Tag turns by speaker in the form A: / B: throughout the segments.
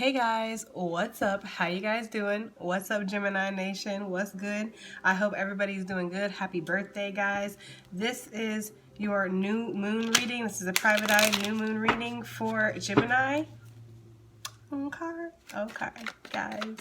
A: Hey guys, what's up? How you guys doing? What's up, Gemini Nation? What's good? I hope everybody's doing good. Happy birthday, guys. This is your new moon reading. This is a private eye new moon reading for Gemini. Okay, guys.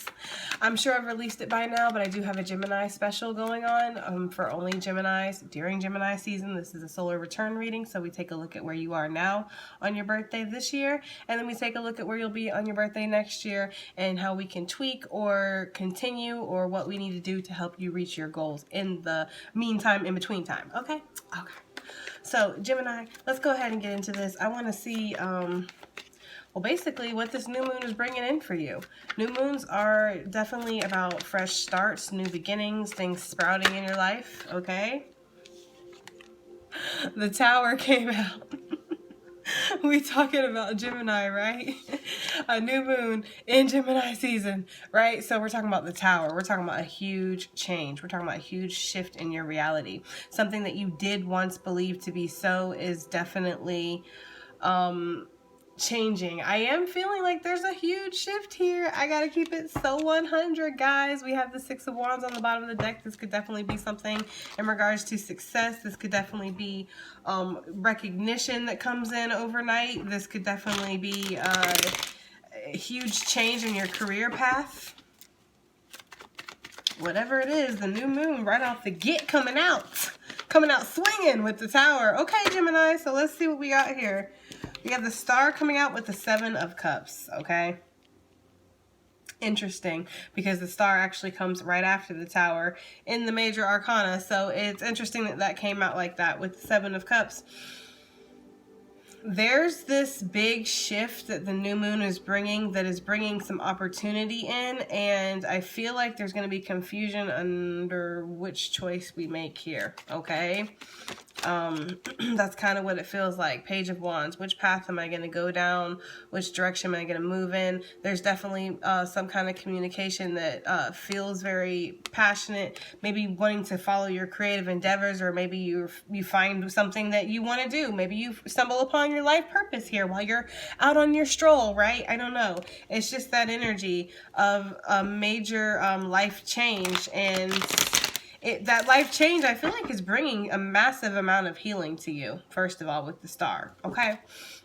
A: I'm sure I've released it by now, but I do have a Gemini special going on for only Geminis during Gemini season. This is a solar return reading, so we take a look at where you are now on your birthday this year, and then we take a look at where you'll be on your birthday next year and how we can tweak or continue or what we need to do to help you reach your goals in the meantime, in between time. Okay? Okay. So, Gemini, let's go ahead and get into this. I want to see... well, basically, what this new moon is bringing in for you. New moons are definitely about fresh starts, new beginnings, things sprouting in your life, okay? The Tower came out. We talking about Gemini, right? A new moon in Gemini season, right? So we're talking about the Tower. We're talking about a huge change. We're talking about a huge shift in your reality. Something that you did once believe to be so is definitely... changing. I am feeling like there's a huge shift here. I gotta keep it so 100, guys. We have the Six of Wands on the bottom of the deck. This could definitely be something in regards to success. This could definitely be recognition that comes in overnight. This could definitely be a huge change in your career path. Whatever it is, the new moon right off the get coming out swinging with the Tower. Okay, Gemini, so let's see what we got here. We have the Star coming out with the Seven of Cups, okay? Interesting, because the Star actually comes right after the Tower in the Major Arcana, so it's interesting that that came out like that with the Seven of Cups. There's this big shift that the new moon is bringing that is bringing some opportunity in, and I feel like there's going to be confusion under which choice we make here, okay? That's kind of what it feels like. Page of Wands. Which path am I going to go down? Which direction am I going to move in? There's definitely some kind of communication that feels very passionate. Maybe wanting to follow your creative endeavors, or maybe you find something that you want to do. Maybe you stumble upon your life purpose here while you're out on your stroll, right? I don't know. It's just that energy of a major life change, and that life change, I feel like, is bringing a massive amount of healing to you, first of all, with the Star, okay?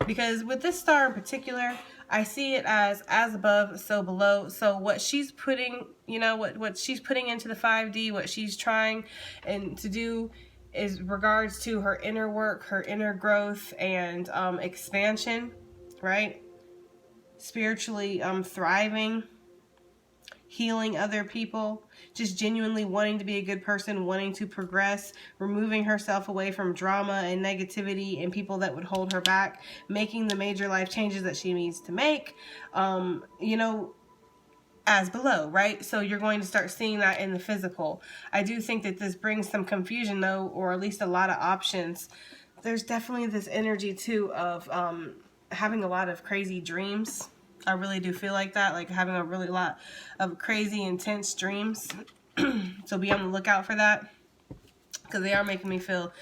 A: Because with this Star in particular, I see it as above, so below. So what she's putting, you know, what she's putting into the 5D, what she's trying and to do is regards to her inner work, her inner growth, and expansion, right? Spiritually thriving, healing other people, just genuinely wanting to be a good person, wanting to progress, removing herself away from drama and negativity and people that would hold her back, making the major life changes that she needs to make, you know, as below, right? So you're going to start seeing that in the physical. I do think that this brings some confusion, though, or at least a lot of options. There's definitely this energy, too, of having a lot of crazy dreams. I really do feel like that, like having a really lot of crazy, intense dreams. So be on the lookout for that, because they are making me feel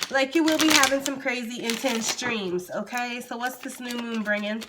A: like you will be having some crazy, intense dreams, okay? So what's this new moon bringing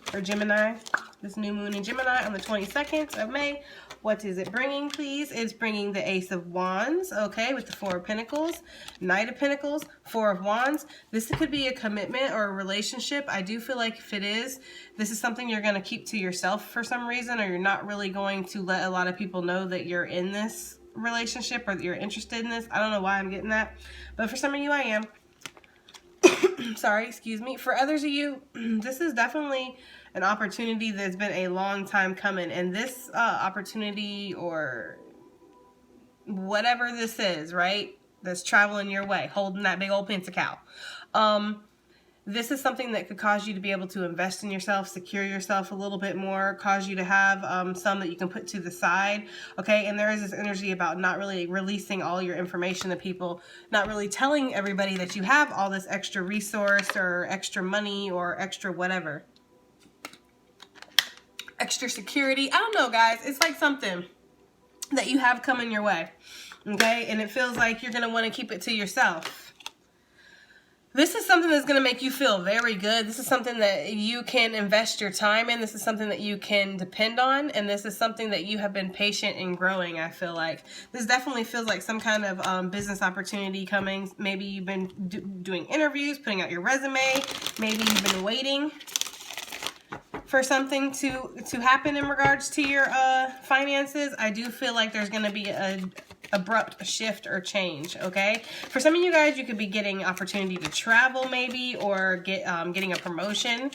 A: for Gemini? This new moon in Gemini on the 22nd of May. What is it bringing, please? It's bringing the Ace of Wands, okay, with the Four of Pentacles, Knight of Pentacles, Four of Wands. This could be a commitment or a relationship. I do feel like if it is, this is something you're going to keep to yourself for some reason, or you're not really going to let a lot of people know that you're in this relationship or that you're interested in this. I don't know why I'm getting that, but for some of you, I am. Sorry, excuse me. For others of you, this is definitely an opportunity that's been a long time coming, and this opportunity, or whatever this is, right, that's traveling your way, holding that big old pentacle, this is something that could cause you to be able to invest in yourself, secure yourself a little bit more, cause you to have some that you can put to the side, okay? And there is this energy about not really releasing all your information to people, not really telling everybody that you have all this extra resource or extra money or extra whatever. Extra security. I don't know, guys. It's like something that you have coming your way, okay? And it feels like you're going to want to keep it to yourself. This is something that's going to make you feel very good. This is something that you can invest your time in. This is something that you can depend on. And this is something that you have been patient in growing, I feel like. This definitely feels like some kind of business opportunity coming. Maybe you've been doing interviews, putting out your resume. Maybe you've been waiting for something to happen in regards to your finances. I do feel like there's going to be a abrupt shift or change, okay? For some of you guys, you could be getting opportunity to travel maybe, or getting a promotion.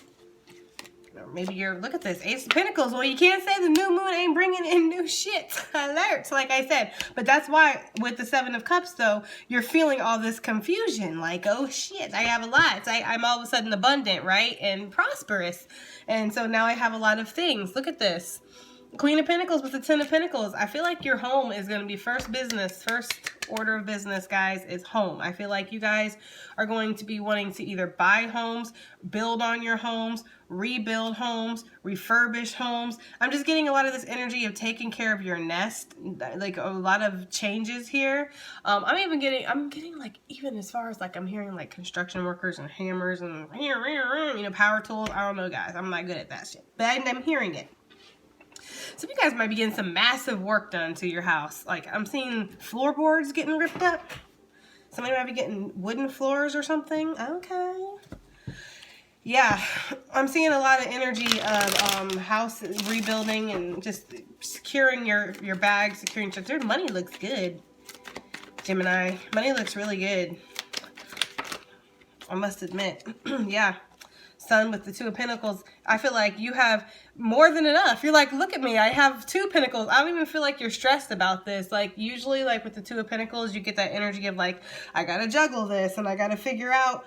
A: Or maybe you're, look at this, Ace of Pentacles. Well, you can't say the new moon ain't bringing in new shit. Alert, like I said. But that's why with the Seven of Cups, though, you're feeling all this confusion. Like, oh shit, I have a lot. I'm all of a sudden abundant, right? And prosperous. And so now I have a lot of things. Look at this. Queen of Pentacles with the Ten of Pentacles. I feel like your home is going to be first order of business, guys, is home. I feel like you guys are going to be wanting to either buy homes, build on your homes, rebuild homes, refurbish homes. I'm just getting a lot of this energy of taking care of your nest, like a lot of changes here. I'm getting like, even as far as like, I'm hearing like construction workers and hammers and, you know, power tools. I don't know, guys. I'm not good at that shit, but I'm hearing it. Some of you guys might be getting some massive work done to your house. Like, I'm seeing floorboards getting ripped up. Somebody might be getting wooden floors or something. Okay. Yeah, I'm seeing a lot of energy of house rebuilding and just securing your bag, securing stuff. Their money looks good, Gemini. Money looks really good, I must admit. Yeah. Sun with the Two of Pentacles. I feel like you have more than enough. You're like, look at me, I have 2 pentacles. I don't even feel like you're stressed about this. Like, usually, like with the Two of Pentacles, you get that energy of like, I gotta juggle this and I gotta figure out,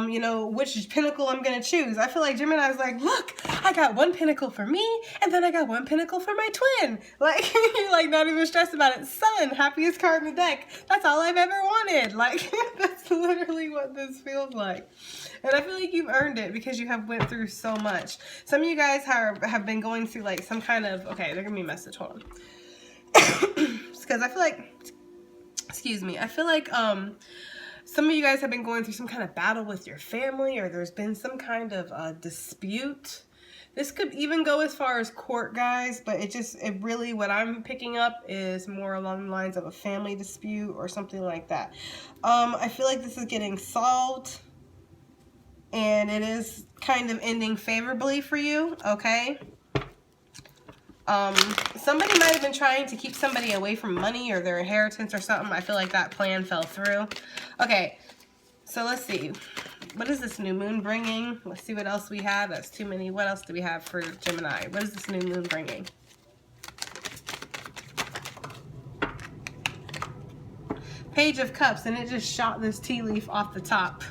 A: you know, which pentacle I'm gonna choose. I feel like Gemini's like, look, I got 1 pentacle for me, and then I got 1 pentacle for my twin. Like, you're like not even stressed about it. Sun, happiest card in the deck. That's all I've ever wanted. Like, that's literally what this feels like. And I feel like you've earned it because you have went through so much. Some of you guys have been going through like some kind of, okay, they're gonna be a message, hold on. Because I feel like, excuse me, I feel like some of you guys have been going through some kind of battle with your family, or there's been some kind of dispute. This could even go as far as court, guys, but it really, what I'm picking up is more along the lines of a family dispute or something like that. I feel like this is getting solved, and it is kind of ending favorably for you, okay? Somebody might have been trying to keep somebody away from money or their inheritance or something. I feel like that plan fell through. Okay, so let's see. What is this new moon bringing? Let's see what else we have. That's too many. What else do we have for Gemini? What is this new moon bringing? Page of Cups, and it just shot this tea leaf off the top.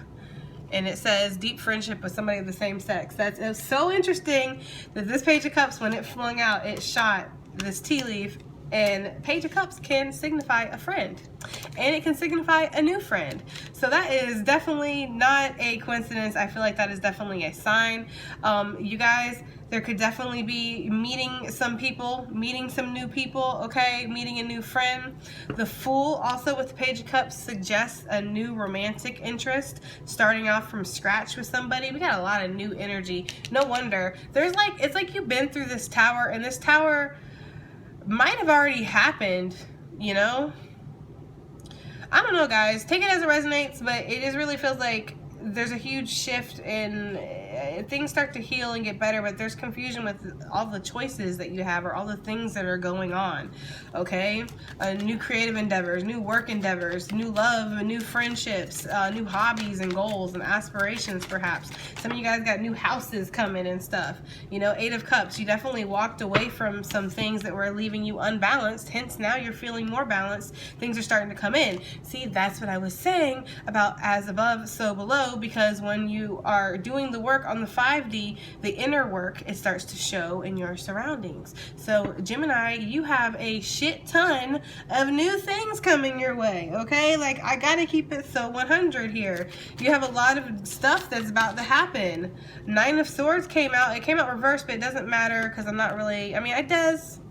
A: And it says deep friendship with somebody of the same sex. It's so interesting that this Page of Cups, when it flung out, it shot this tea leaf. And Page of Cups can signify a friend, and it can signify a new friend. So that is definitely not a coincidence. I feel like that is definitely a sign. You guys, there could definitely be meeting some people, meeting some new people, okay? Meeting a new friend. The Fool, also with the Page of Cups, suggests a new romantic interest, starting off from scratch with somebody. We got a lot of new energy. No wonder. It's like you've been through this tower, and this tower might have already happened, you know? I don't know, guys. Take it as it resonates, but it just really feels like there's a huge shift and things start to heal and get better, but there's confusion with all the choices that you have or all the things that are going on, okay? New creative endeavors, new work endeavors, new love, new friendships, new hobbies and goals and aspirations, perhaps. Some of you guys got new houses coming and stuff. You know, 8 of Cups, you definitely walked away from some things that were leaving you unbalanced, hence now you're feeling more balanced. Things are starting to come in. See, that's what I was saying about as above, so below, because when you are doing the work on the 5D, the inner work, it starts to show in your surroundings. So Gemini, you have a shit ton of new things coming your way, okay? Like, I gotta keep it so 100 here. You have a lot of stuff that's about to happen. 9 of Swords came out. It came out reversed, but it doesn't matter because I'm not really, I mean, it does.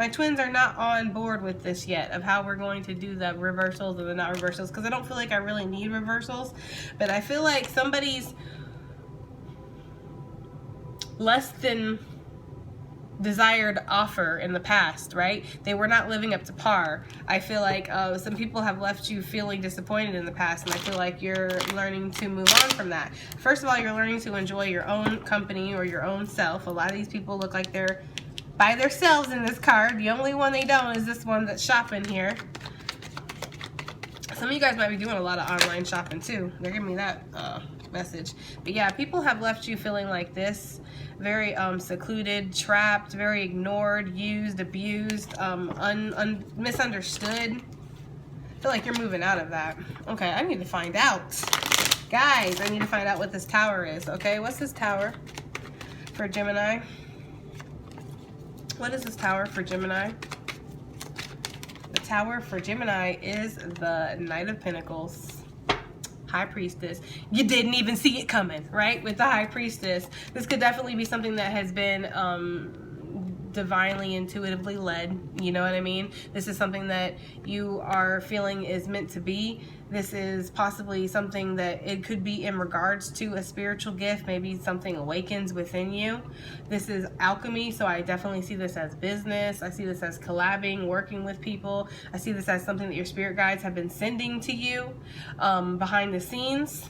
A: My twins are not on board with this yet of how we're going to do the reversals or the not reversals, because I don't feel like I really need reversals, but I feel like somebody's less than desired offer in the past, right? They were not living up to par. I feel like some people have left you feeling disappointed in the past, and I feel like you're learning to move on from that. First of all, you're learning to enjoy your own company or your own self. A lot of these people look like they're by themselves in this card. The only one they don't is this one that's shopping here. Some of you guys might be doing a lot of online shopping too. They're giving me that message. But yeah, people have left you feeling like this, very secluded, trapped, very ignored, used, abused, misunderstood. I feel like you're moving out of that. Okay, I need to find out. Guys, I need to find out what this tower is, okay? What's this tower for Gemini? What is this tower for Gemini? The tower for Gemini is the Knight of Pentacles. High Priestess. You didn't even see it coming, right? With the High Priestess. This could definitely be something that has been divinely, intuitively led. You know what I mean? This is something that you are feeling is meant to be. This is possibly something that it could be in regards to a spiritual gift. Maybe something awakens within you. This is alchemy, so I definitely see this as business. I see this as collabing, working with people. I see this as something that your spirit guides have been sending to you behind the scenes.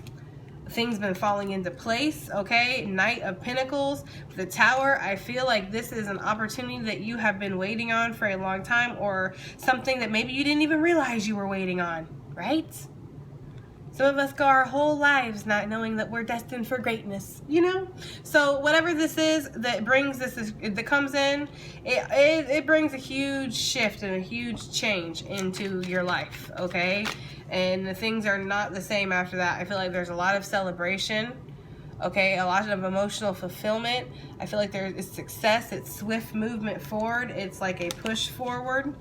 A: Things been falling into place, okay? Knight of Pentacles, the Tower. I feel like this is an opportunity that you have been waiting on for a long time, or something that maybe you didn't even realize you were waiting on, right? Some of us go our whole lives not knowing that we're destined for greatness, you know? So whatever this is that brings that comes in, it brings a huge shift and a huge change into your life, okay? And the things are not the same after that. I feel like there's a lot of celebration, okay? A lot of emotional fulfillment. I feel like there is success. It's swift movement forward. It's like a push forward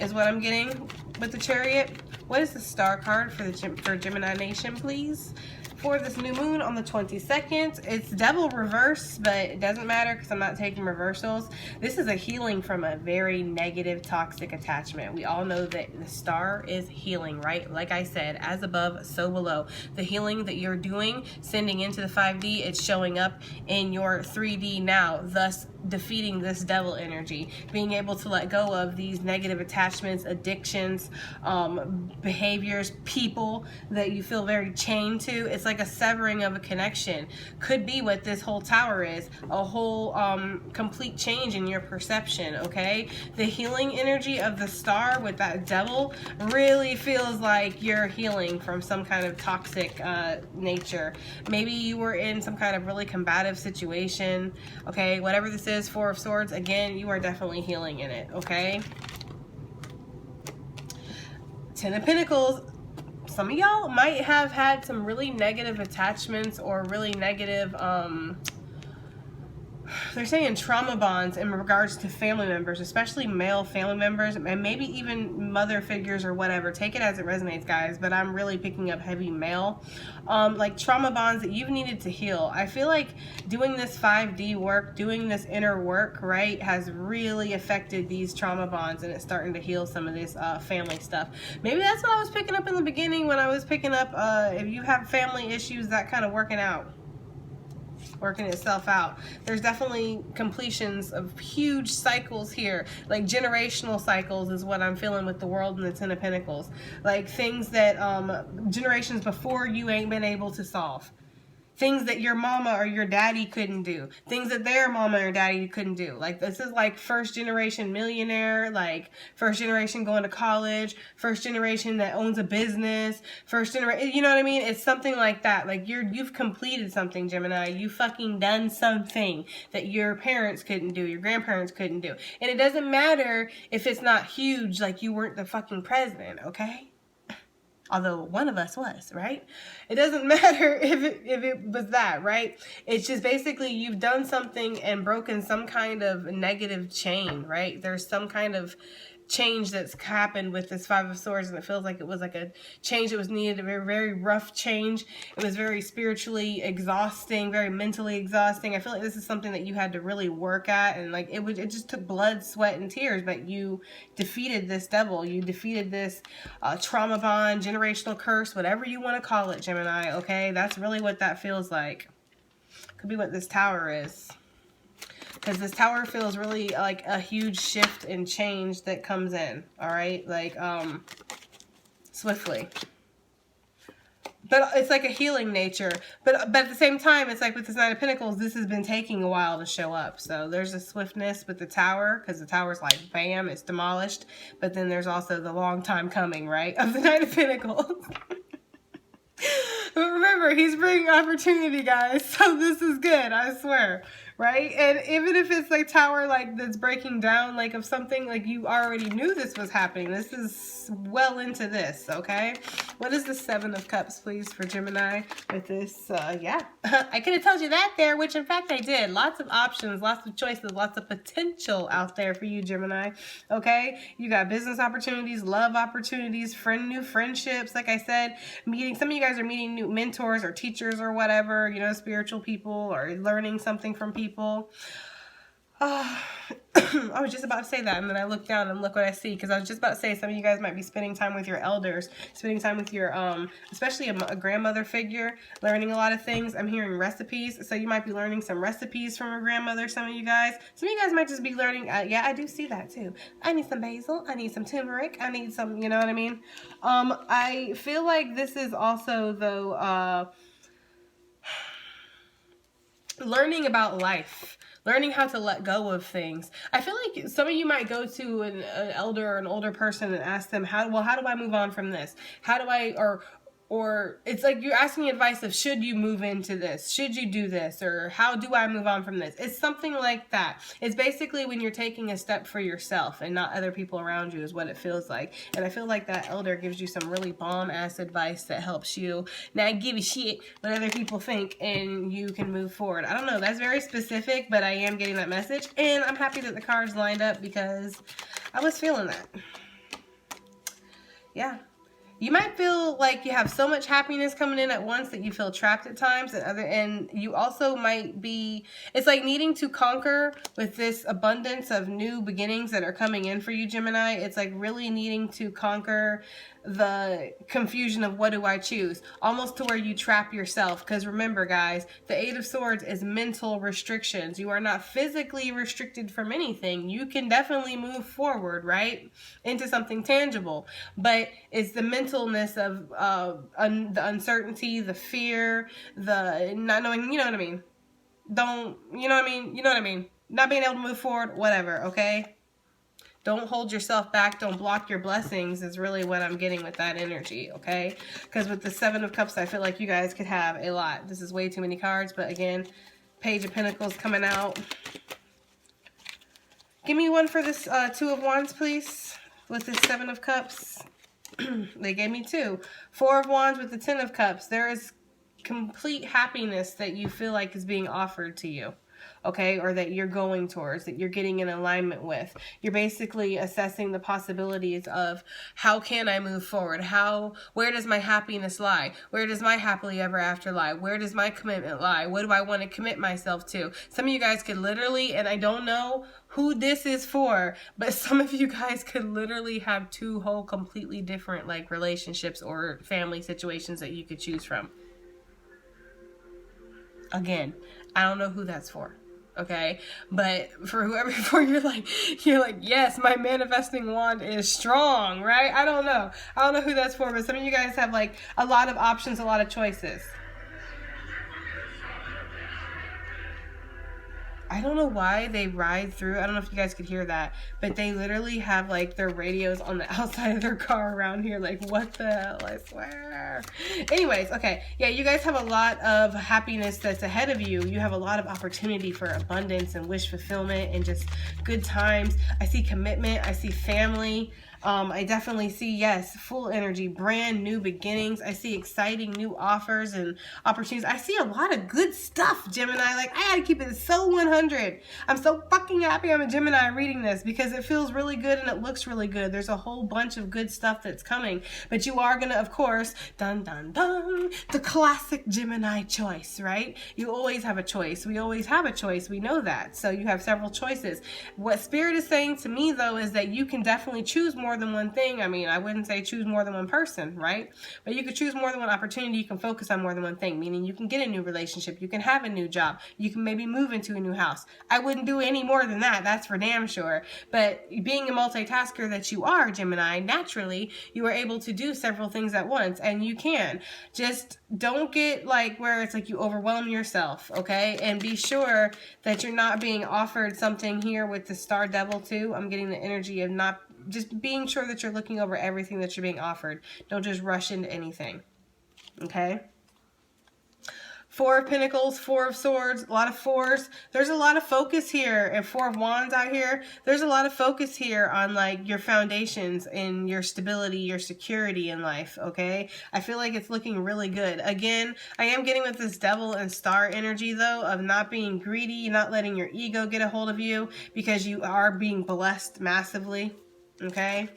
A: is what I'm getting with the Chariot. What is the star card for Gemini Nation, please? For this new moon on the 22nd. It's Devil reverse, but it doesn't matter because I'm not taking reversals. This is a healing from a very negative, toxic attachment. We all know that the star is healing, right? Like I said, as above, so below. The healing that you're doing, sending into the 5D, it's showing up in your 3D now, thus defeating this devil energy, being able to let go of these negative attachments, addictions, behaviors, people that you feel very chained to. It's like a severing of a connection. Could be what this whole tower is, a whole complete change in your perception, okay? The healing energy of the star with that devil really feels like you're healing from some kind of toxic nature. Maybe you were in some kind of really combative situation, okay? Whatever this is, Four of Swords, again, you are definitely healing in it, okay? Ten of Pentacles. Some of y'all might have had some really negative attachments or really negative, they're saying trauma bonds in regards to family members, especially male family members, and maybe even mother figures or whatever. Take it as it resonates, guys, but I'm really picking up heavy male. Like trauma bonds that you've needed to heal. I feel like doing this 5D work, doing this inner work, right, has really affected these trauma bonds, and it's starting to heal some of this family stuff. Maybe that's what I was picking up in the beginning when I was picking up if you have family issues, that kind of working itself out. There's definitely completions of huge cycles here, like generational cycles is what I'm feeling with the World and the Ten of Pentacles, like things that generations before you ain't been able to solve. Things that your mama or your daddy couldn't do. Things that their mama or daddy couldn't do. Like, this is like first generation millionaire, like first generation going to college, first generation that owns a business, first generation, you know what I mean? It's something like that. Like, you've completed something, Gemini. You fucking done something that your parents couldn't do, your grandparents couldn't do. And it doesn't matter if it's not huge, like you weren't the fucking president, okay? Although one of us was, right? It doesn't matter if it was that, right? It's just basically you've done something and broken some kind of negative chain, right? There's some kind of change that's happened with this Five of Swords, and it feels like it was like a change that was needed, a very, very rough change. It was very spiritually exhausting, very mentally exhausting. I feel like this is something that you had to really work at, and like it just took blood, sweat, and tears, but you defeated this devil. You defeated this trauma bond, generational curse, whatever you want to call it, Gemini, okay? That's really what that feels like. Could be what this Tower is. Because this Tower feels really like a huge shift and change that comes in, all right? Like, swiftly. But it's like a healing nature. But at the same time, it's like with this Nine of Pentacles, this has been taking a while to show up. So there's a swiftness with the Tower, because the Tower's like, bam, it's demolished. But then there's also the long time coming, right, of the Nine of Pentacles. But remember, he's bringing opportunity, guys. So this is good, I swear. Right? And even if it's like Tower, like that's breaking down, like of something, like you already knew this was happening. This is well into this, okay? What is the Seven of Cups, please, for Gemini with this? Yeah, I could have told you that there, which in fact I did. Lots of options, lots of choices, lots of potential out there for you, Gemini, okay? You got business opportunities, love opportunities, new friendships, like I said, meeting. Some of you guys are meeting new mentors or teachers or whatever, you know, spiritual people, or learning something from people. I was just about to say that, and then I look down and look what I see, because I was just about to say some of you guys might be spending time with your elders, spending time with your especially a grandmother figure, learning a lot of things. I'm hearing recipes, so you might be learning some recipes from a grandmother. Some of you guys might just be learning. Yeah, I do see that too. I need some basil, I need some turmeric, I need some, you know what I mean? I feel like this is also, though, learning about life, learning how to let go of things. I feel like some of you might go to an elder or an older person and ask them, how do I move on from this? How do I, or it's like you're asking advice of, should you move into this? Should you do this? Or how do I move on from this? It's something like that. It's basically when you're taking a step for yourself and not other people around you is what it feels like. And I feel like that elder gives you some really bomb-ass advice that helps you not give a shit what other people think, and you can move forward. I don't know. That's very specific, but I am getting that message. And I'm happy that the cards lined up because I was feeling that. Yeah. You might feel like you have so much happiness coming in at once that you feel trapped at times, and you also might be, it's like needing to conquer with this abundance of new beginnings that are coming in for you, Gemini. It's like really needing to conquer the confusion of what do I choose, almost to where you trap yourself. Because remember, guys, the Eight of Swords is mental restrictions. You are not physically restricted from anything. You can definitely move forward, right, into something tangible, but it's the mentalness of the uncertainty, the fear, the not knowing, you know what I mean, you know what I mean, not being able to move forward, whatever, okay? Don't hold yourself back. Don't block your blessings is really what I'm getting with that energy, okay? Because with the Seven of Cups, I feel like you guys could have a lot. This is way too many cards, but again, Page of Pentacles coming out. Give me one for this Two of Wands, please, with this Seven of Cups. They gave me two. Four of Wands with the Ten of Cups. There is complete happiness that you feel like is being offered to you. Okay, or that you're going towards, that you're getting in alignment with. You're basically assessing the possibilities of how can I move forward? Where does my happiness lie? Where does my happily ever after lie? Where does my commitment lie? What do I want to commit myself to? Some of you guys could literally, and I don't know who this is for, but some of you guys could literally have two whole completely different like relationships or family situations that you could choose from. Again, I don't know who that's for. Okay, but for whoever, you're like, yes, my manifesting wand is strong, right? I don't know who that's for, but some of you guys have like a lot of options, a lot of choices. I don't know why they ride through. I don't know if you guys could hear that, but they literally have like their radios on the outside of their car around here. Like, what the hell? I swear. Anyways, okay. Yeah, you guys have a lot of happiness that's ahead of you. You have a lot of opportunity for abundance and wish fulfillment and just good times. I see commitment. I see family. I definitely see, yes, full energy, brand new beginnings. I see exciting new offers and opportunities. I see a lot of good stuff, Gemini. Like, I gotta keep it so 100. I'm so fucking happy I'm a Gemini reading this because it feels really good and it looks really good. There's a whole bunch of good stuff that's coming. But you are gonna, of course, dun dun dun, the classic Gemini choice, right? You always have a choice. We always have a choice. We know that. So you have several choices. What Spirit is saying to me, though, is that you can definitely choose more than one thing. I mean, I wouldn't say choose more than one person, right? But you could choose more than one opportunity. You can focus on more than one thing, meaning you can get a new relationship. You can have a new job. You can maybe move into a new house. I wouldn't do any more than that. That's for damn sure. But being a multitasker that you are, Gemini, naturally, you are able to do several things at once, and you can. Just don't get like where it's like you overwhelm yourself, okay? And be sure that you're not being offered something here with the Star Devil too. I'm getting the energy of not just being sure that you're looking over everything that you're being offered. Don't just rush into anything, okay? Four of Pentacles, Four of Swords, a lot of fours. There's a lot of focus here. And Four of Wands out here. There's a lot of focus here on like your foundations and your stability, your security in life, okay? I feel like it's looking really good. Again, I am getting with this Devil and Star energy though, of not being greedy, not letting your ego get a hold of you because you are being blessed massively, okay?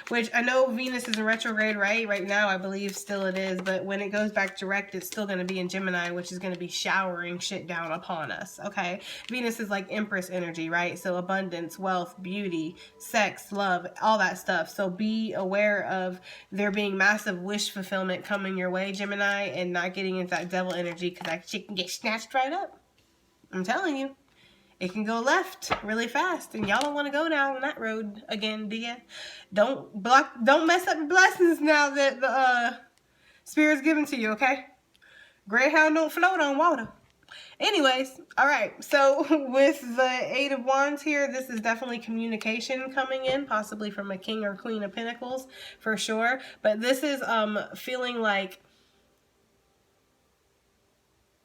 A: Which I know Venus is in retrograde, right? Right now, I believe still it is. But when it goes back direct, it's still going to be in Gemini, which is going to be showering shit down upon us, okay? Venus is like Empress energy, right? So abundance, wealth, beauty, sex, love, all that stuff. So be aware of there being massive wish fulfillment coming your way, Gemini, and not getting into that devil energy because that shit can get snatched right up. I'm telling you. It can go left really fast, and y'all don't want to go down that road again, do ya? Don't mess up your blessings now that the Spirit's given to you, okay? Greyhound don't float on water. Anyways, all right. So with the Eight of Wands here, this is definitely communication coming in, possibly from a King or Queen of Pentacles for sure. But this is feeling like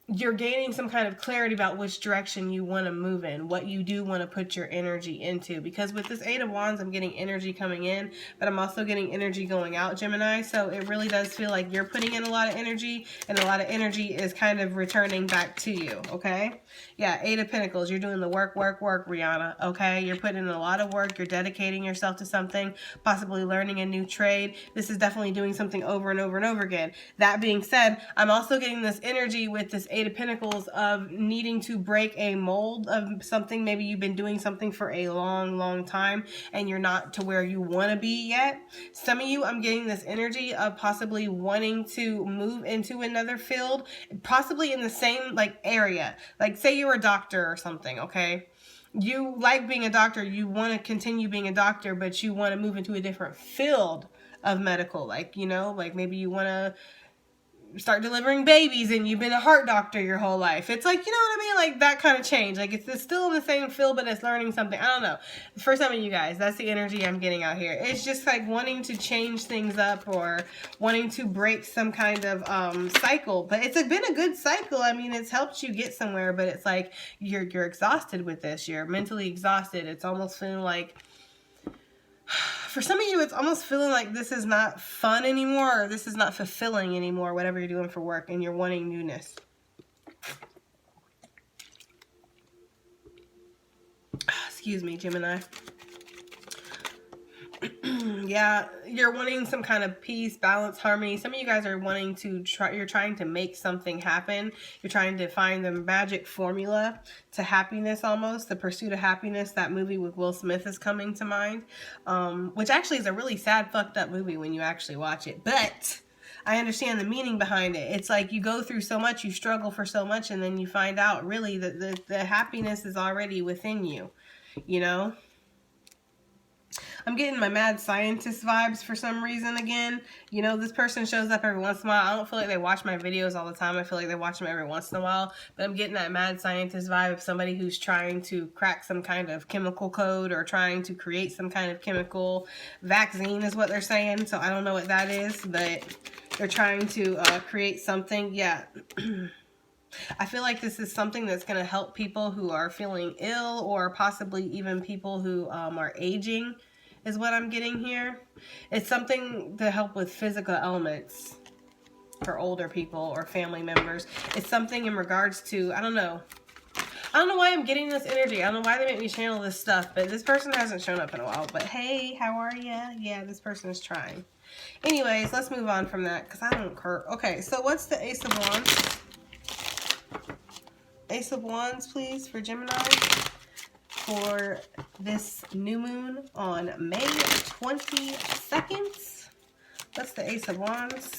A: you're gaining some kind of clarity about which direction you want to move in, what you do want to put your energy into. Because with this Eight of Wands, I'm getting energy coming in, but I'm also getting energy going out, Gemini. So it really does feel like you're putting in a lot of energy, and a lot of energy is kind of returning back to you, okay? Yeah, Eight of Pentacles. You're doing the work, Rihanna, okay? You're putting in a lot of work. You're dedicating yourself to something, possibly learning a new trade. This is definitely doing something over and over and over again. That being said, I'm also getting this energy with this Eight of Pentacles of needing to break a mold of something. Maybe you've been doing something for a long time and you're not to where you want to be yet. Some of you, I'm getting this energy of possibly wanting to move into another field, possibly in the same like area. Like say you're a doctor or something, okay? You like being a doctor, you want to continue being a doctor, but you want to move into a different field of medical. Like, you know, like maybe you want to start delivering babies and you've been a heart doctor your whole life. It's like, you know what I mean? Like that kind of change. Like it's still in the same field, but it's learning something. I don't know. For some of you guys, that's the energy I'm getting out here. It's just like wanting to change things up or wanting to break some kind of cycle. But it's been a good cycle. I mean, it's helped you get somewhere, but it's like you're exhausted with this. You're mentally exhausted. It's almost feeling like, for some of you, it's almost feeling like this is not fun anymore, or this is not fulfilling anymore, whatever you're doing for work, and you're wanting newness. Excuse me, Gemini. Yeah, you're wanting some kind of peace, balance, harmony. Some of you guys are wanting to you're trying to make something happen. You're trying to find the magic formula to happiness almost. The Pursuit of Happiness, that movie with Will Smith is coming to mind. Which actually is a really sad, fucked up movie when you actually watch it. But I understand the meaning behind it. It's like you go through so much, you struggle for so much, and then you find out really that the happiness is already within you, you know? I'm getting my mad scientist vibes for some reason again. You know, this person shows up every once in a while. I don't feel like they watch my videos all the time. I feel like they watch them every once in a while. But I'm getting that mad scientist vibe of somebody who's trying to crack some kind of chemical code or trying to create some kind of chemical vaccine is what they're saying. So I don't know what that is, but they're trying to create something. Yeah. I feel like this is something that's going to help people who are feeling ill or possibly even people who are aging is what I'm getting here. It's something to help with physical ailments for older people or family members. It's something in regards to, I don't know why I'm getting this energy. I don't know why they make me channel this stuff, but this person hasn't shown up in a while. But hey, how are ya? Yeah, this person is trying. Anyways, let's move on from that because I don't care. Okay, so what's the Ace of Wands? Ace of Wands, please, for Gemini for this new moon on May 22nd. What's the Ace of Wands?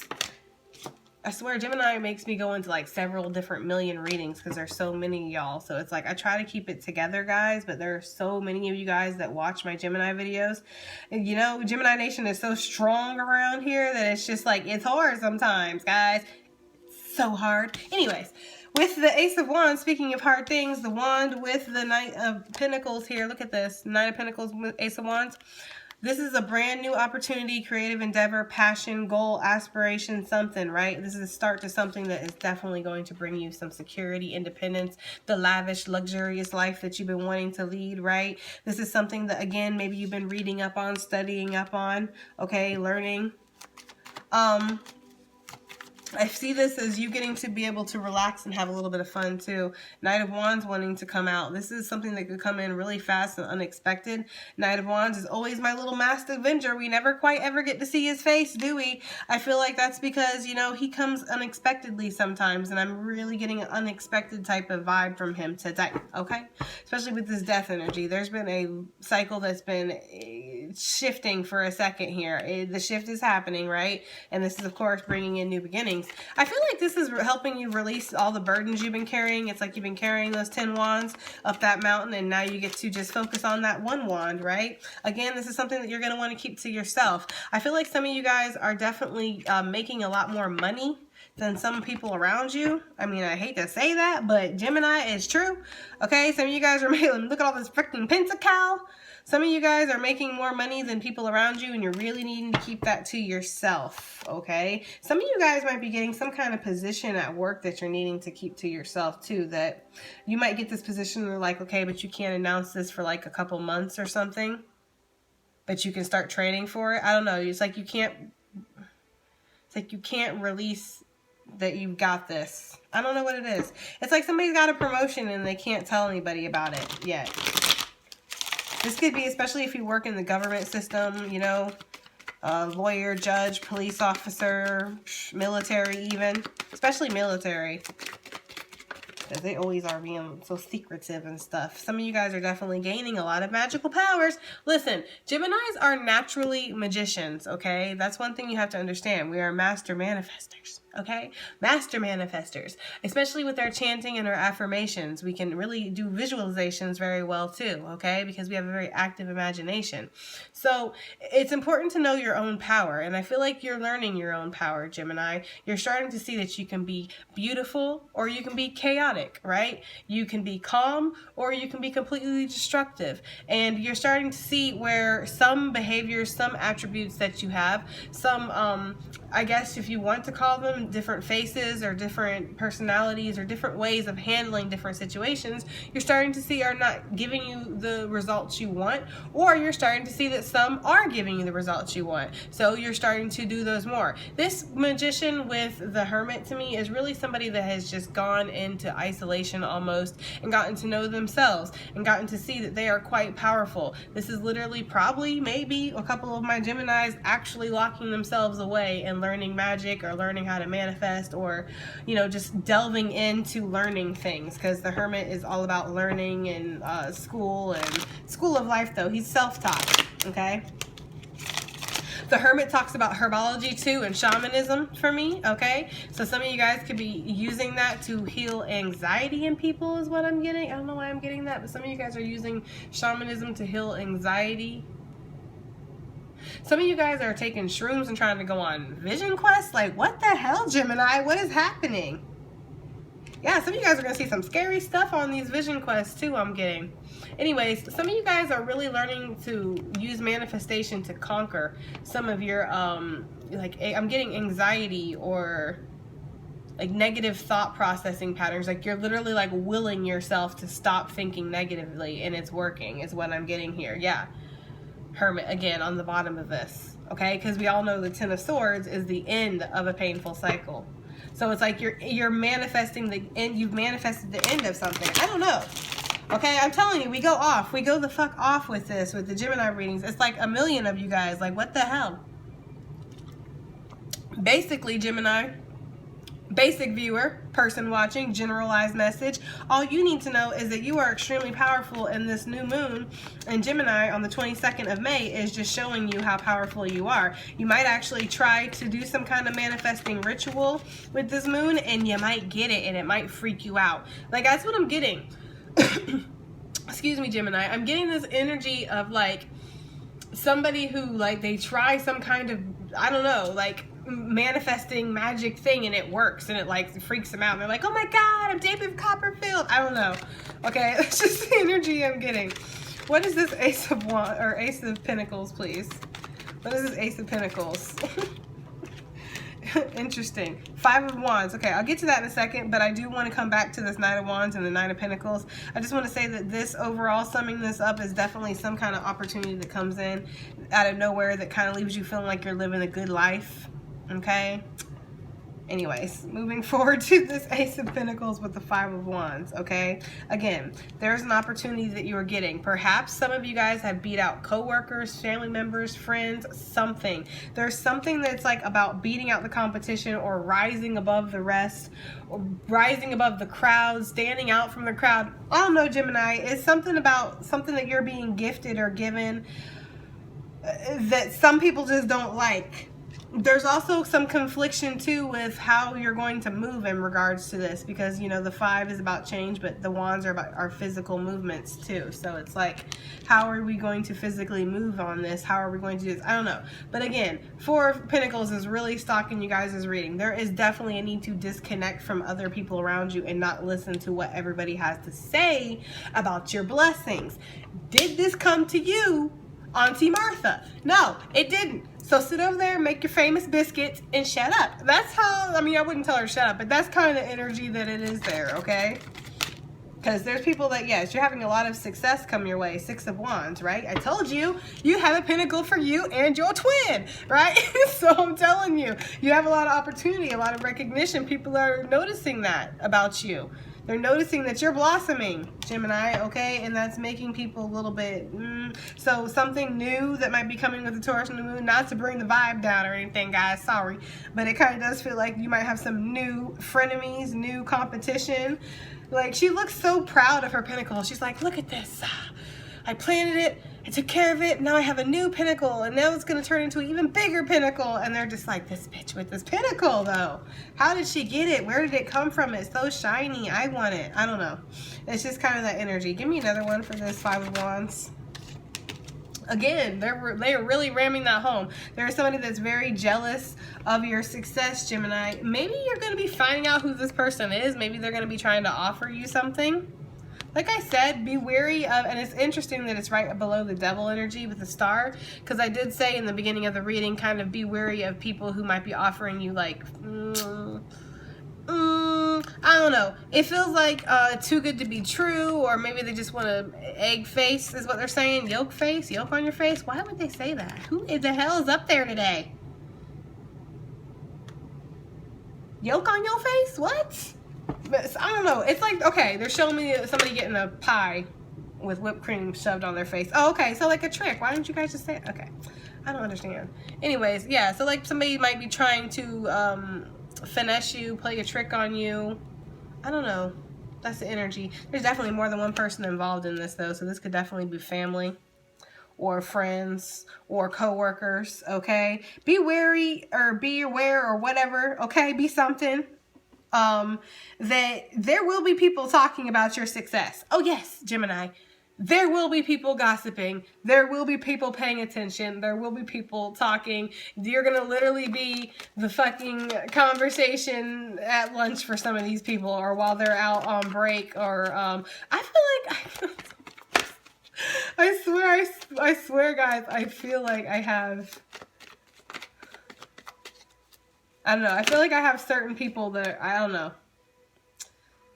A: I swear Gemini makes me go into like several different million readings because there's so many of y'all. So it's like I try to keep it together, guys, but there are so many of you guys that watch my Gemini videos. And you know, Gemini Nation is so strong around here that it's just like, it's hard sometimes, guys. It's so hard. Anyways, with the Ace of Wands, speaking of hard things, the wand with the Knight of Pentacles here. Look at this. Knight of Pentacles with Ace of Wands. This is a brand new opportunity, creative endeavor, passion, goal, aspiration, something, right? This is a start to something that is definitely going to bring you some security, independence, the lavish, luxurious life that you've been wanting to lead, right? This is something that, again, maybe you've been reading up on, studying up on, okay, learning. I see this as you getting to be able to relax and have a little bit of fun too. Knight of Wands wanting to come out. This is something that could come in really fast and unexpected. Knight of Wands is always my little masked avenger. We never quite ever get to see his face, do we? I feel like that's because, you know, he comes unexpectedly sometimes, and I'm really getting an unexpected type of vibe from him today, okay? Especially with this death energy. There's been a cycle that's been shifting for a second here. The shift is happening, right? And this is, of course, bringing in new beginnings. I feel like this is helping you release all the burdens you've been carrying. It's like you've been carrying those 10 wands up that mountain, and now you get to just focus on that one wand, right? Again, this is something that you're going to want to keep to yourself. I feel like some of you guys are definitely making a lot more money than some people around you. I mean, I hate to say that, but Gemini is true. Okay, some of you guys are making, look at all this freaking pentacle. Some of you guys are making more money than people around you, and you're really needing to keep that to yourself, okay? Some of you guys might be getting some kind of position at work that you're needing to keep to yourself too, that you might get this position and they're like, okay, but you can't announce this for like a couple months or something, but you can start training for it. I don't know. It's like you can't release that you've got this. I don't know what it is. It's like somebody's got a promotion and they can't tell anybody about it yet. This could be, especially if you work in the government system, you know, lawyer, judge, police officer, military even, especially military. Because they always are being so secretive and stuff. Some of you guys are definitely gaining a lot of magical powers. Listen, Geminis are naturally magicians, okay? That's one thing you have to understand. We are master manifestors, okay? Master manifestors. Especially with our chanting and our affirmations. We can really do visualizations very well too, okay? Because we have a very active imagination. So it's important to know your own power. And I feel like you're learning your own power, Gemini. You're starting to see that you can be beautiful or you can be chaotic, right? You can be calm or you can be completely destructive. And you're starting to see where some behaviors, some attributes that you have, some, I guess if you want to call them different faces or different personalities or different ways of handling different situations, you're starting to see are not giving you the results you want, or you're starting to see that some are giving you the results you want. So you're starting to do those more. This magician with the Hermit to me is really somebody that has just gone into isolation almost and gotten to know themselves and gotten to see that they are quite powerful. This is literally probably maybe a couple of my Geminis actually locking themselves away and learning magic or learning how to manifest, or, you know, just delving into learning things, because the Hermit is all about learning and school of life, though. He's self-taught, okay? The Hermit talks about herbology too and shamanism for me, okay? So some of you guys could be using that to heal anxiety in people is what I'm getting. I don't know why I'm getting that, but some of you guys are using shamanism to heal anxiety. Some of you guys are taking shrooms and trying to go on vision quests. Like, what the hell, Gemini? What is happening? Yeah, some of you guys are going to see some scary stuff on these vision quests too, I'm getting. Anyways, some of you guys are really learning to use manifestation to conquer some of your, like, I'm getting anxiety or like negative thought processing patterns. Like you're literally like willing yourself to stop thinking negatively, and it's working is what I'm getting here. Yeah. Hermit again on the bottom of this, okay? Because we all know the Ten of Swords is the end of a painful cycle. So it's like you're manifesting the end. You've manifested the end of something. I don't know. Okay, I'm telling you, we go off. We go the fuck off with this, with the Gemini readings. It's like a million of you guys. Like, what the hell? Basically, Gemini, basic viewer, person watching, generalized message. All you need to know is that you are extremely powerful, and this new moon in Gemini on the 22nd of May is just showing you how powerful you are. You might actually try to do some kind of manifesting ritual with this moon, and you might get it, and it might freak you out. Like, that's what I'm getting. Excuse me, Gemini. I'm getting this energy of like somebody who like they try some kind of, I don't know, like manifesting magic thing, and it works, and it like freaks them out. And they're like, oh my God, I'm David Copperfield. I don't know. Okay, that's just the energy I'm getting. What is this Ace of Wands or Ace of Pentacles, please? What is this Ace of Pentacles? Interesting. Five of Wands. Okay, I'll get to that in a second, but I do want to come back to this Knight of Wands and the Knight of Pentacles. I just want to say that this overall, summing this up, is definitely some kind of opportunity that comes in out of nowhere that kind of leaves you feeling like you're living a good life. Okay? Anyways, moving forward to this Ace of Pentacles with the Five of Wands, okay? Again, there's an opportunity that you are getting. Perhaps some of you guys have beat out coworkers, family members, friends, something. There's something that's like about beating out the competition or rising above the rest, or rising above the crowd, standing out from the crowd. I don't know, Gemini. It's something about something that you're being gifted or given that some people just don't like. There's also some confliction too with how you're going to move in regards to this, because you know the Five is about change, but the Wands are about our physical movements too. So it's like, how are we going to physically move on this? How are we going to do this? I don't know. But again, Four of Pentacles is really stalking you guys' reading. There is definitely a need to disconnect from other people around you and not listen to what everybody has to say about your blessings. Did this come to you, Auntie Martha? No, it didn't. So sit over there, make your famous biscuits, and shut up. That's how, I mean, I wouldn't tell her to shut up, but that's kind of the energy that it is there, okay? Because there's people that, yes, you're having a lot of success come your way. Six of Wands, right? I told you, you have a pentacle for you and your twin, right? So I'm telling you, you have a lot of opportunity, a lot of recognition. People are noticing that about you. They're noticing that you're blossoming, Gemini, okay? And that's making people a little bit, so something new that might be coming with the Taurus and the Moon, not to bring the vibe down or anything, guys, sorry. But it kind of does feel like you might have some new frenemies, new competition. Like, she looks so proud of her pinnacle. She's like, look at this. I planted it, I took care of it, now I have a new pinnacle, and now it's going to turn into an even bigger pinnacle. And they're just like, this bitch with this pinnacle, though. How did she get it? Where did it come from? It's so shiny. I want it. I don't know. It's just kind of that energy. Give me another one for this Five of Wands. Again, they are really ramming that home. There's somebody that's very jealous of your success, Gemini. Maybe you're going to be finding out who this person is. Maybe they're going to be trying to offer you something. Like I said, be wary of, and it's interesting that it's right below the Devil energy with the Star, because I did say in the beginning of the reading, kind of be wary of people who might be offering you like, I don't know. It feels like too good to be true, or maybe they just want to egg face is what they're saying. Yolk face? Yolk on your face? Why would they say that? Who the hell is up there today? Yolk on your face? What? But I don't know. It's like, okay, they're showing me somebody getting a pie with whipped cream shoved on their face. Oh, okay, so like a trick. Why didn't you guys just say it? Okay, I don't understand. Anyways, yeah, so like somebody might be trying to finesse you, play a trick on you. I don't know. That's the energy. There's definitely more than one person involved in this, though, so this could definitely be family or friends or co-workers, okay? Be wary or be aware or whatever, okay? Be something. That there will be people talking about your success. Oh yes, Gemini. There will be people gossiping. There will be people paying attention. There will be people talking. You're going to literally be the fucking conversation at lunch for some of these people, or while they're out on break, or, I feel like, I swear, guys, I feel like I have, I don't know. I feel like I have certain people that, I don't know,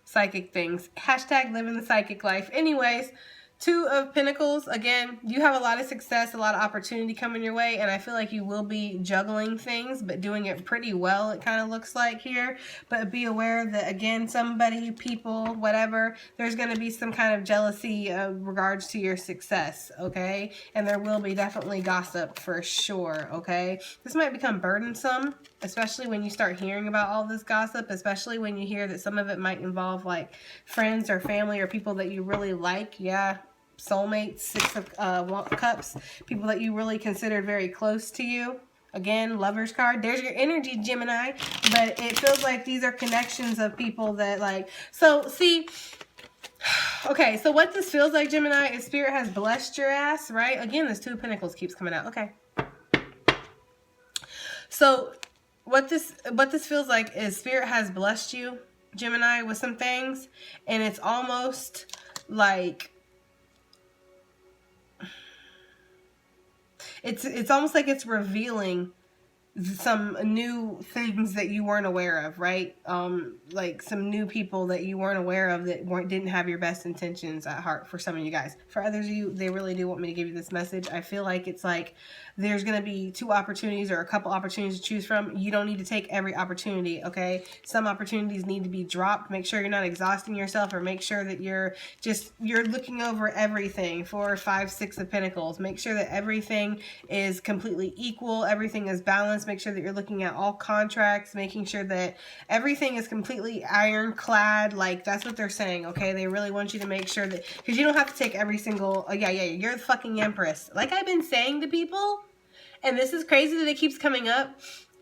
A: psychic things. Hashtag living the psychic life. Anyways, Two of Pentacles, again, you have a lot of success, a lot of opportunity coming your way, and I feel like you will be juggling things, but doing it pretty well, it kind of looks like here. But be aware that, again, somebody, people, whatever, there's going to be some kind of jealousy in regards to your success, okay? And there will be definitely gossip for sure, okay? This might become burdensome, especially when you start hearing about all this gossip, especially when you hear that some of it might involve, like, friends or family or people that you really like, yeah. Soulmates, Six of Cups, people that you really considered very close to you. Again, Lover's card. There's your energy, Gemini. But it feels like these are connections of people that like... So, see... Okay, so what this feels like, Gemini, is Spirit has blessed your ass, right? Again, this Two of Pentacles keeps coming out. Okay. So, what this feels like is Spirit has blessed you, Gemini, with some things. And it's almost like... It's almost like it's revealing some new things that you weren't aware of, right? Like some new people that you weren't aware of that didn't have your best intentions at heart for some of you guys. For others of you, they really do want me to give you this message. I feel like it's like there's going to be two opportunities or a couple opportunities to choose from. You don't need to take every opportunity, okay? Some opportunities need to be dropped. Make sure you're not exhausting yourself, or make sure that you're looking over everything. 4, 5, 6 of Pentacles. Make sure that everything is completely equal. Everything is balanced. Make sure that you're looking at all contracts, making sure that everything is completely ironclad. Like, that's what they're saying, okay? They really want you to make sure that, because you don't have to take every single, yeah, you're the fucking Empress. Like I've been saying to people, and this is crazy that it keeps coming up,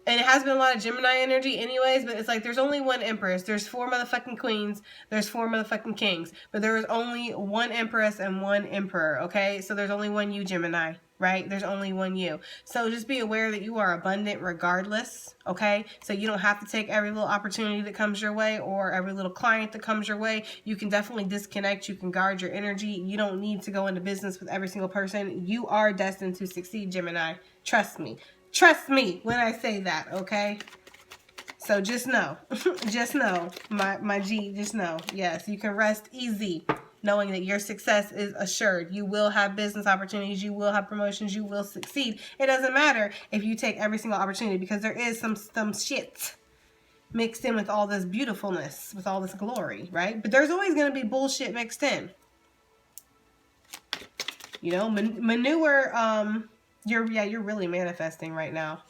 A: and it has been a lot of Gemini energy anyways, but it's like there's only one Empress. There's 4 motherfucking queens. There's 4 motherfucking kings. But there is only one Empress and one Emperor, okay? So there's only one you, Gemini, right? There's only one you. So just be aware that you are abundant regardless, okay? So you don't have to take every little opportunity that comes your way or every little client that comes your way. You can definitely disconnect. You can guard your energy. You don't need to go into business with every single person. You are destined to succeed, Gemini. Trust me. Trust me when I say that, okay? So just know. Just know, my G, just know. Yes, you can rest easy knowing that your success is assured. You will have business opportunities. You will have promotions. You will succeed. It doesn't matter if you take every single opportunity, because there is some shit mixed in with all this beautifulness, with all this glory, right? But there's always going to be bullshit mixed in. You know, manure, you're really manifesting right now.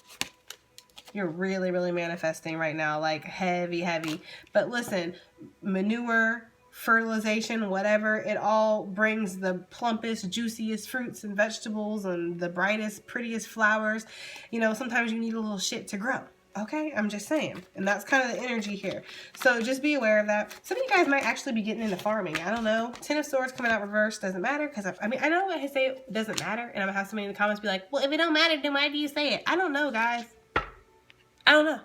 A: You're really, really manifesting right now, like heavy. But listen, manure, fertilization, whatever, it all brings the plumpest, juiciest fruits and vegetables and the brightest, prettiest flowers. You know, sometimes you need a little shit to grow. Okay, I'm just saying. And that's kind of the energy here. So just be aware of that. Some of you guys might actually be getting into farming. I don't know. 10 of Swords coming out reverse doesn't matter. Because I mean, I know what I say it doesn't matter. And I'm going to have somebody in the comments be like, well, if it don't matter, then why do you say it? I don't know, guys. I don't know.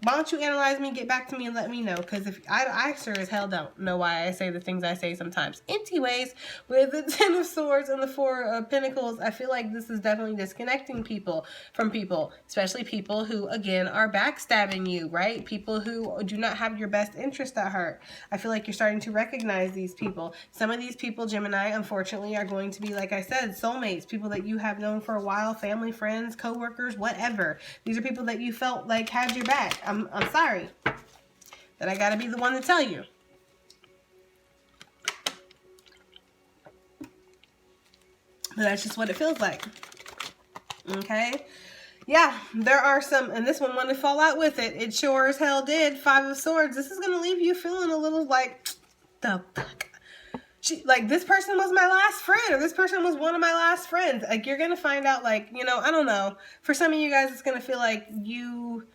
A: Why don't you analyze me, get back to me, and let me know? Because if I sure as hell don't know why I say the things I say sometimes. Anyways, with the 10 of Swords and the 4 of Pentacles, I feel like this is definitely disconnecting people from people. Especially people who, again, are backstabbing you, right? People who do not have your best interest at heart. I feel like you're starting to recognize these people. Some of these people, Gemini, unfortunately, are going to be, like I said, soulmates. People that you have known for a while, family, friends, co-workers, whatever. These are people that you felt like had your back. I'm sorry that I gotta be the one to tell you. But that's just what it feels like. Okay? Yeah, there are some, and this one wanted to fall out with it. It sure as hell did. 5 of Swords. This is gonna leave you feeling a little like, the fuck? Like, this person was my last friend, or this person was one of my last friends. Like, you're gonna find out, like, you know, I don't know. For some of you guys, it's gonna feel like you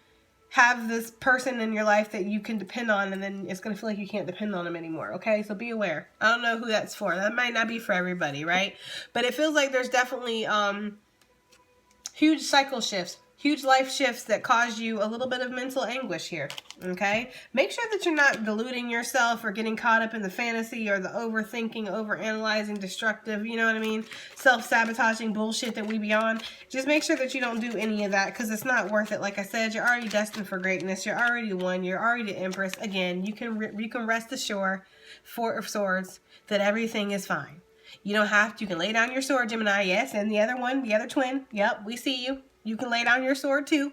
A: have this person in your life that you can depend on, and then it's going to feel like you can't depend on them anymore, okay? So be aware. I don't know who that's for. That might not be for everybody, right? But it feels like there's definitely huge cycle shifts, huge life shifts that cause you a little bit of mental anguish here, okay? Make sure that you're not deluding yourself or getting caught up in the fantasy or the overthinking, overanalyzing, destructive, you know what I mean? Self-sabotaging bullshit that we be on. Just make sure that you don't do any of that, because it's not worth it. Like I said, you're already destined for greatness. You're already one. You're already the Empress. Again, you can rest assured Four of Swords, that everything is fine. You don't have to. You can lay down your sword, Gemini. Yes, and the other one, the other twin. Yep, we see you. You can lay down your sword too.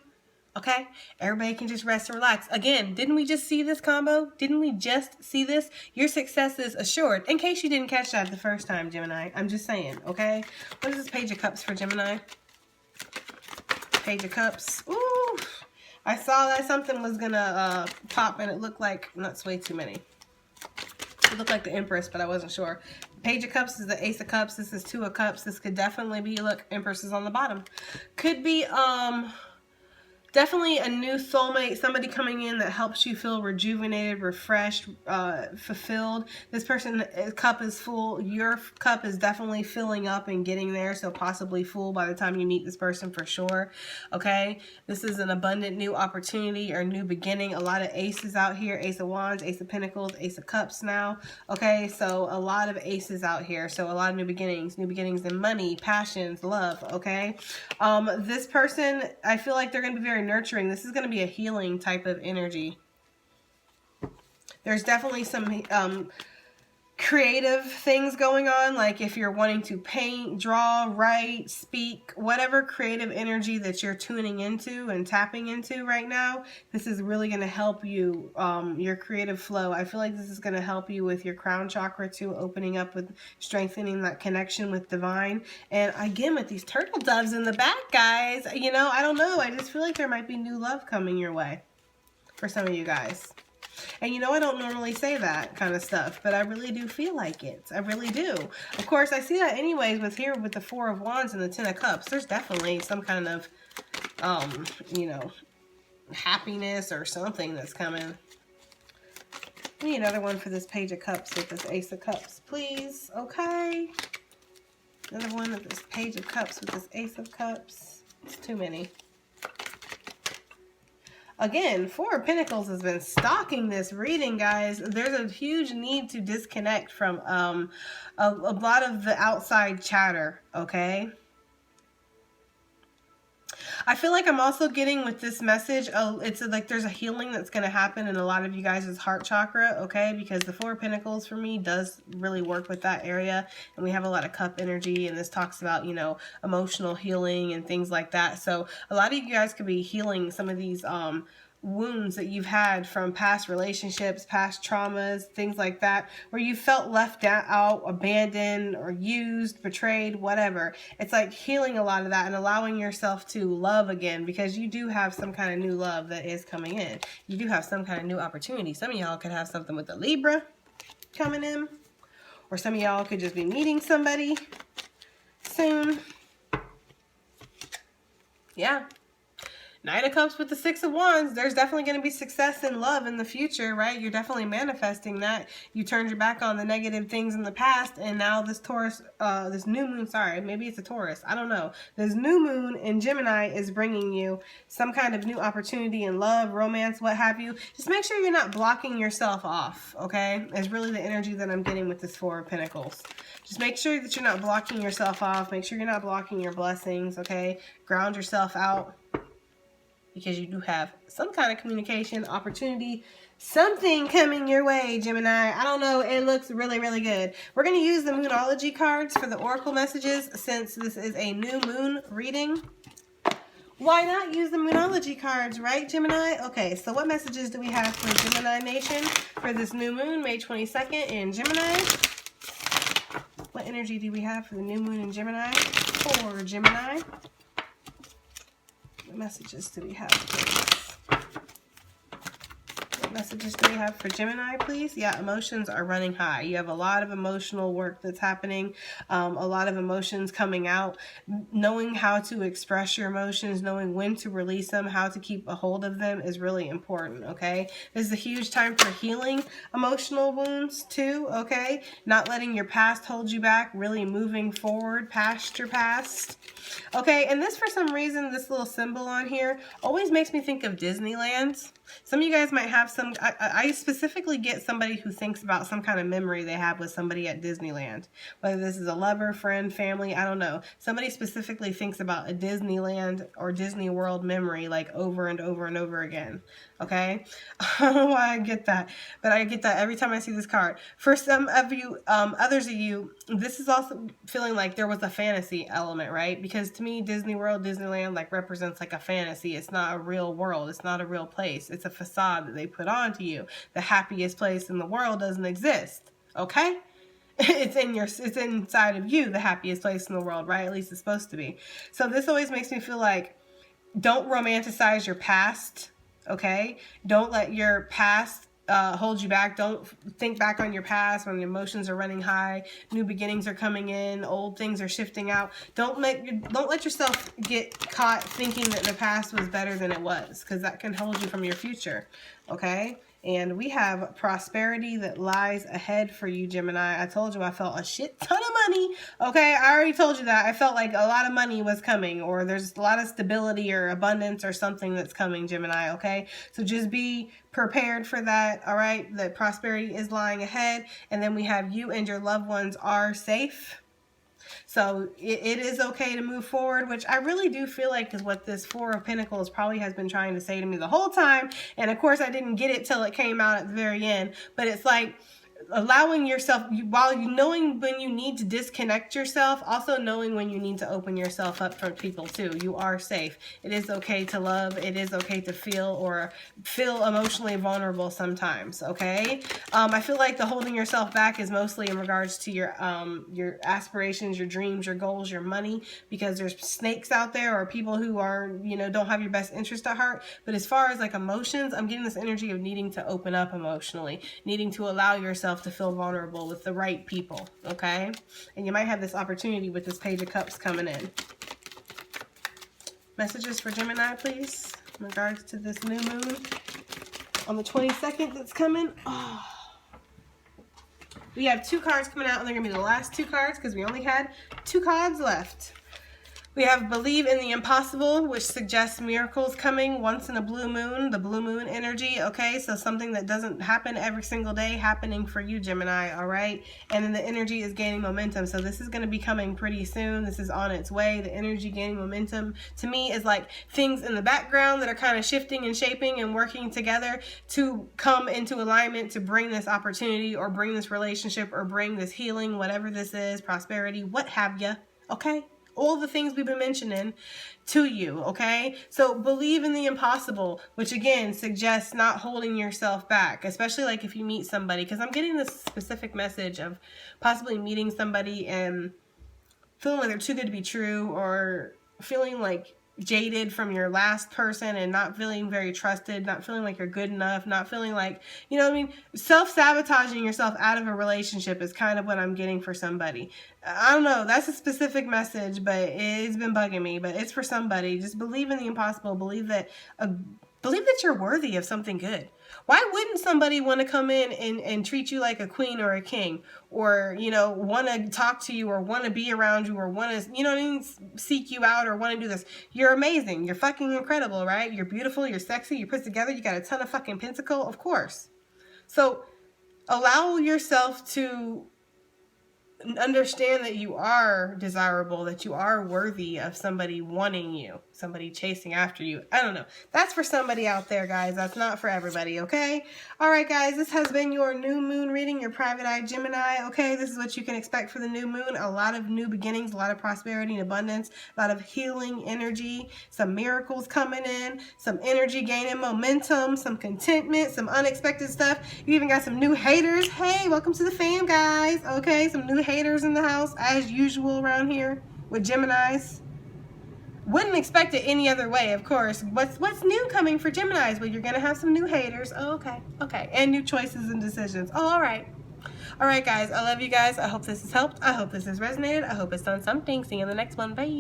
A: Okay? Everybody can just rest and relax. Again, didn't we just see this combo? Didn't we just see this? Your success is assured. In case you didn't catch that the first time, Gemini. I'm just saying, okay? What is this Page of Cups for Gemini? Page of Cups. Ooh. I saw that something was going to pop, and it looked like, that's way too many. It looked like the Empress, but I wasn't sure. Page of Cups is the Ace of Cups. This is Two of Cups. This could definitely be, look, Empress is on the bottom. Could be, definitely a new soulmate, somebody coming in that helps you feel rejuvenated, refreshed, fulfilled. This person's cup is full. Your cup is definitely filling up and getting there, so possibly full by the time you meet this person for sure. Okay? This is an abundant new opportunity or new beginning. A lot of aces out here. Ace of Wands, Ace of Pentacles, Ace of Cups now. Okay? So a lot of aces out here. So a lot of new beginnings. New beginnings in money, passions, love. Okay? This person, I feel like they're going to be very nurturing. This is going to be a healing type of energy. There's definitely some creative things going on, like if you're wanting to paint, draw, write, speak, whatever creative energy that you're tuning into and tapping into right now, this is really going to help you, your creative flow. I feel like this is going to help you with your crown chakra too, opening up with strengthening that connection with divine. And again, with these turtle doves in the back, guys, you know, I don't know, I just feel like there might be new love coming your way for some of you guys. And you know, I don't normally say that kind of stuff, but I really do feel like it. I really do. Of course, I see that anyways with here with the Four of Wands and the Ten of Cups. There's definitely some kind of, you know, happiness or something that's coming. We need another one for this Page of Cups with this Ace of Cups, please. Okay. Another one with this Page of Cups with this Ace of Cups. It's too many. Again, Four of Pentacles has been stalking this reading, guys. There's a huge need to disconnect from a lot of the outside chatter, okay? I feel like I'm also getting with this message, it's like there's a healing that's going to happen in a lot of you guys' heart chakra, okay? Because the Four of Pentacles for me does really work with that area. And we have a lot of cup energy, and this talks about, you know, emotional healing and things like that. So a lot of you guys could be healing some of these wounds that you've had from past relationships, past traumas, things like that, where you felt left out, abandoned, or used, betrayed, whatever. It's like healing a lot of that and allowing yourself to love again, because you do have some kind of new love that is coming in. You do have some kind of new opportunity. Some of y'all could have something with a Libra coming in, or some of y'all could just be meeting somebody soon. Yeah. Nine of Cups with the Six of Wands. There's definitely going to be success in love in the future, right? You're definitely manifesting that. You turned your back on the negative things in the past, and now this Taurus, this new moon, sorry, maybe it's a Taurus, I don't know. This new moon in Gemini is bringing you some kind of new opportunity in love, romance, what have you. Just make sure you're not blocking yourself off, okay? Is really the energy that I'm getting with this Four of Pentacles. Just make sure that you're not blocking yourself off. Make sure you're not blocking your blessings, okay? Ground yourself out, because you do have some kind of communication, opportunity, something coming your way, Gemini. I don't know. It looks really, really good. We're going to use the Moonology cards for the Oracle messages since this is a new moon reading. Why not use the Moonology cards, right, Gemini? Okay, so what messages do we have for Gemini Nation for this new moon, May 22nd in Gemini? What energy do we have for the new moon in Gemini? For Gemini. What messages do we have, please? What messages do we have for Gemini, please? Yeah, emotions are running high. You have a lot of emotional work that's happening, a lot of emotions coming out. Knowing how to express your emotions, knowing when to release them, how to keep a hold of them is really important, okay? This is a huge time for healing emotional wounds too, okay? Not letting your past hold you back, really moving forward past your past. Okay, and this, for some reason, this little symbol on here always makes me think of Disneyland. Some of you guys might have some, I specifically get somebody who thinks about some kind of memory they have with somebody at Disneyland. Whether this is a lover, friend, family, I don't know. Somebody specifically thinks about a Disneyland or Disney World memory like over and over and over again. Okay? I don't know why I get that, but I get that every time I see this card. For some of you, others of you, this is also feeling like there was a fantasy element, right? Because to me, Disney World, Disneyland like represents like a fantasy. It's not a real world. It's not a real place. It's a facade that they put onto you. The happiest place in the world doesn't exist. Okay? It's inside of you, the happiest place in the world, right? At least it's supposed to be. So this always makes me feel like, don't romanticize your past. Okay? Don't let your past hold you back. Don't think back on your past when the emotions are running high, new beginnings are coming in, old things are shifting out. Don't let yourself get caught thinking that the past was better than it was, because that can hold you from your future. Okay? And we have prosperity that lies ahead for you, Gemini. I told you I felt a shit ton of money. Okay, I already told you that. I felt like a lot of money was coming, or there's a lot of stability or abundance or something that's coming, Gemini. Okay, so just be prepared for that. All right, that prosperity is lying ahead. And then we have you and your loved ones are safe. So it is okay to move forward, which I really do feel like is what this Four of Pentacles probably has been trying to say to me the whole time. And of course, I didn't get it till it came out at the very end. But it's like allowing yourself, while you knowing when you need to disconnect yourself, also knowing when you need to open yourself up for people too. You are safe. It is okay to love. It is okay to feel emotionally vulnerable sometimes. Okay. I feel like the holding yourself back is mostly in regards to your aspirations, your dreams, your goals, your money, because there's snakes out there or people who are, don't have your best interest at heart. But as far as like emotions, I'm getting this energy of needing to open up emotionally, needing to allow yourself to feel vulnerable with the right people, okay? And you might have this opportunity with this Page of Cups coming in. Messages for Gemini, please, in regards to this new moon on the 22nd that's coming. Oh. We have 2 cards coming out, and they're going to be the last 2 cards because we only had 2 cards left. We have Believe in the Impossible, which suggests miracles coming once in a blue moon, the blue moon energy, okay? So something that doesn't happen every single day happening for you, Gemini, all right? And then the energy is gaining momentum. So this is going to be coming pretty soon. This is on its way. The energy gaining momentum to me is like things in the background that are kind of shifting and shaping and working together to come into alignment to bring this opportunity or bring this relationship or bring this healing, whatever this is, prosperity, what have you, okay? All the things we've been mentioning to you, okay? So believe in the impossible, which again suggests not holding yourself back, especially like if you meet somebody, because I'm getting this specific message of possibly meeting somebody and feeling like they're too good to be true, or feeling like jaded from your last person and not feeling very trusted, not feeling like you're good enough, not feeling like, self-sabotaging yourself out of a relationship is kind of what I'm getting for somebody. I don't know, that's a specific message, but it's been bugging me, but it's for somebody. Just believe in the impossible. Believe that you're worthy of something good. Why wouldn't somebody want to come in and treat you like a queen or a king, or, want to talk to you or want to be around you or want to, seek you out or want to do this? You're amazing. You're fucking incredible, right? You're beautiful. You're sexy. You're put together. You got a ton of fucking pentacle, of course. So allow yourself to understand that you are desirable, that you are worthy of somebody wanting you, somebody chasing after you. I don't know. That's for somebody out there, guys. That's not for everybody, okay? All right, guys, this has been your new moon reading, your private eye Gemini, okay? This is what you can expect for the new moon. A lot of new beginnings, a lot of prosperity and abundance, a lot of healing energy, some miracles coming in, some energy gaining momentum, some contentment, some unexpected stuff. You even got some new haters. Hey, welcome to the fam, guys, okay? Some new haters in the house, as usual around here with Geminis. Wouldn't expect it any other way, of course. What's new coming for Geminis? Well, you're going to have some new haters. Oh, okay. And new choices and decisions. Oh, all right. All right, guys. I love you guys. I hope this has helped. I hope this has resonated. I hope it's done something. See you in the next one. Bye.